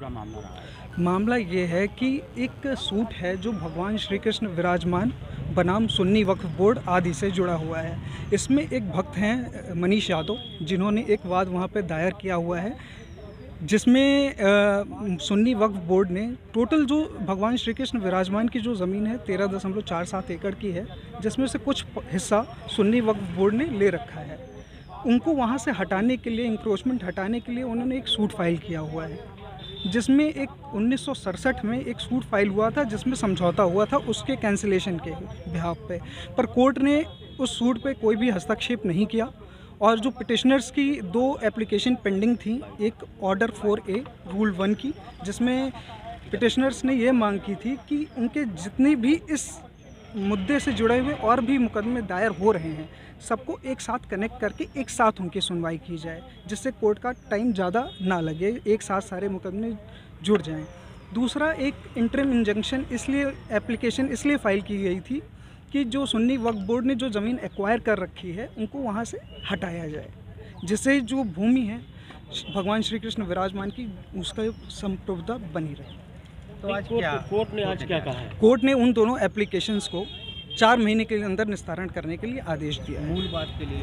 पूरा मामला रहा है? मामला ये है कि एक सूट है जो भगवान श्री कृष्ण विराजमान बनाम सुन्नी वक्फ बोर्ड आदि से जुड़ा हुआ है। इसमें एक भक्त हैं मनीष यादव, जिन्होंने एक वाद वहाँ पे दायर किया हुआ है, जिसमें सुन्नी वक्फ बोर्ड ने टोटल जो भगवान श्री कृष्ण विराजमान की जो ज़मीन है 13.47 एकड़ की है, जिसमें से कुछ हिस्सा सुन्नी वक्फ बोर्ड ने ले रखा है। उनको वहाँ से हटाने के लिए, इंक्रोचमेंट हटाने के लिए उन्होंने एक सूट फाइल किया हुआ है, जिसमें एक 1967 में एक सूट फाइल हुआ था जिसमें समझौता हुआ था उसके कैंसिलेशन के बिहाफ पे, पर कोर्ट ने उस सूट पे कोई भी हस्तक्षेप नहीं किया। और जो पिटिशनर्स की 2 एप्लीकेशन पेंडिंग थी, एक ऑर्डर 4A रूल 1 की, जिसमें पिटिशनर्स ने ये मांग की थी कि उनके जितने भी इस मुद्दे से जुड़े हुए और भी मुकदमे दायर हो रहे हैं, सबको एक साथ कनेक्ट करके एक साथ उनकी सुनवाई की जाए, जिससे कोर्ट का टाइम ज़्यादा ना लगे, एक साथ सारे मुकदमे जुड़ जाएं। दूसरा, एक इंटरिम इंजंक्शन एप्लीकेशन इसलिए फ़ाइल की गई थी कि जो सुन्नी वक्फ बोर्ड ने जो ज़मीन एक्वायर कर रखी है उनको वहाँ से हटाया जाए, जिससे जो भूमि है भगवान श्री कृष्ण विराजमान की उसका संप्रभुता बनी रहे। तो आज कोर्ट ने आज क्या कहा है? कोर्ट ने उन दोनों एप्लीकेशंस को 4 महीने के अंदर निस्तारण करने के लिए आदेश दिया है।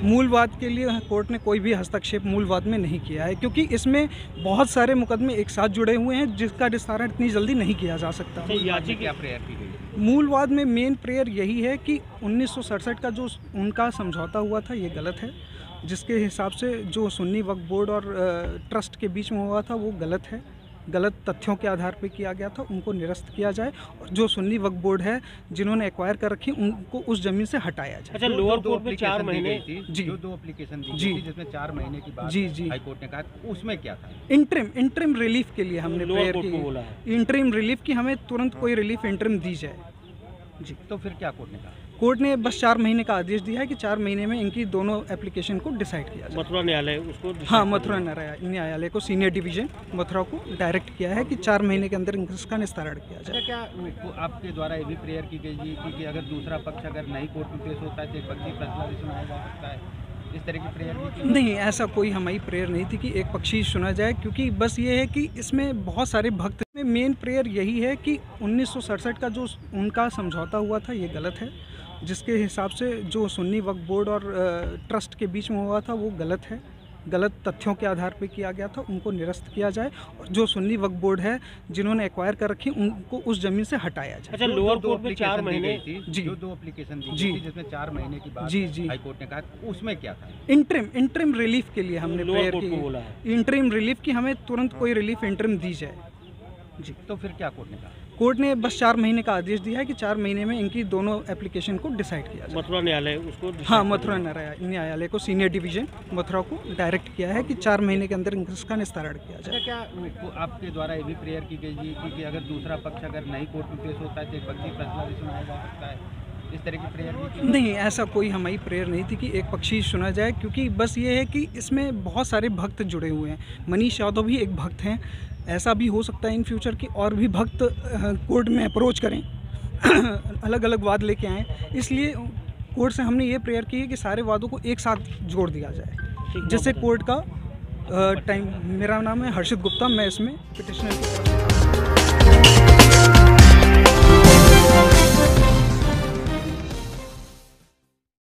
मूल बात के लिए कोर्ट ने कोई भी हस्तक्षेप मूल बात में नहीं किया है, क्योंकि इसमें बहुत सारे मुकदमे एक साथ जुड़े हुए हैं जिसका निस्तारण इतनी जल्दी नहीं किया जा सकता। क्या प्रेयर की गई? मूलवाद में मेन प्रेयर यही है कि 1967 का जो उनका समझौता हुआ था ये गलत है, जिसके हिसाब से जो सुन्नी वक्फ बोर्ड और ट्रस्ट के बीच में हुआ था वो गलत है, गलत तथ्यों के आधार पे किया गया था, उनको निरस्त किया जाए। और जो सुन्नी वक्फ बोर्ड है जिन्होंने एक्वायर कर रखी उनको उस जमीन से hटाया जाए। अच्छा, लोअर कोर्ट में 4 महीने जी, जो 2 एप्लीकेशन दी जी, थी जिसमें 4 महीने की बात जी, जी, हाई कोर्ट ने कहा, उसमें क्या था? इंटरिम रिलीफ के लिए हमने प्रेयर की, इंटरिम रिलीफ की, हमें तुरंत कोई रिलीफ इंटरिम दी जाए जी। तो फिर क्या कोर्ट ने कहा? कोर्ट ने बस 4 महीने का आदेश दिया है कि 4 महीने में इनकी दोनों एप्लीकेशन को डिसाइड किया जाए। मथुरा न्यायालय उसको, हाँ, मथुरा न्यायालय को, सीनियर डिवीजन मथुरा को डायरेक्ट किया है कि 4 महीने के अंदर इसका निस्तारण किया जाए। क्या आपके द्वारा ये भी प्रेयर की गई थी कि अगर दूसरा पक्ष अगर नई कोर्ट में पेश होता है तो एक पक्षी फैसला भी सुनाया जा सकता है, इस तरह की प्रेयर भी? नहीं, ऐसा कोई हमारी प्रेयर नहीं थी कि एक पक्षी सुना जाए, क्योंकि बस ये है कि इसमें बहुत सारे भक्त में मेन प्रेयर यही है कि 1967 का जो उनका समझौता हुआ था ये गलत है, जिसके हिसाब से जो सुन्नी वक्फ बोर्ड और ट्रस्ट के बीच में हुआ था वो गलत है, गलत तथ्यों के आधार पे किया गया था, उनको निरस्त किया जाए। और जो सुन्नी वक्फ बोर्ड है जिन्होंने एक्वायर कर रखी उनको उस ज़मीन से हटाया जाए। अच्छा, लोअर कोर्ट में 4 महीने जी, जो 2 एप्लीकेशन दी जी, थी जिसमें 4 महीने की बात जी, जी, हाई कोर्ट ने कहा, उसमें क्या था? इंटरिम रिलीफ के लिए हमने प्रेयर की, इंटरिम रिलीफ की, हमें तुरंत कोई रिलीफ इंटरिम दी जाए जी। तो फिर क्या कोर्ट ने कहा? कोर्ट ने बस 4 महीने का आदेश दिया है कि 4 महीने में इनकी दोनों एप्लीकेशन को डिसाइड किया जाए। मथुरा न्यायालय उसको, हाँ, मथुरा न्यायालय को, सीनियर डिवीजन मथुरा को डायरेक्ट किया है कि 4 महीने के अंदर इसका निस्तारण किया जाए। क्या आपके द्वारा ये भी प्रेयर की गई थी कि अगर दूसरा पक्ष अगर नई कोर्ट में पेश होता है तो एक पक्षी फैसला भी सुनाया जा सकता है, इस तरह की प्रेयर भी? नहीं, ऐसा कोई हमारी प्रेयर नहीं थी कि एक पक्षी सुना जाए, क्योंकि बस ये है कि इसमें बहुत सारे भक्त जुड़े हुए हैं। मनीष यादव भी एक भक्त हैं, ऐसा भी हो सकता है इन फ्यूचर कि और भी भक्त कोर्ट में अप्रोच करें अलग अलग वाद लेके आएँ, इसलिए कोर्ट से हमने ये प्रेयर की है कि सारे वादों को एक साथ जोड़ दिया जाए, जिससे कोर्ट का टाइम। मेरा नाम है हर्षित गुप्ता, मैं इसमें पिटिशनर की तरफ से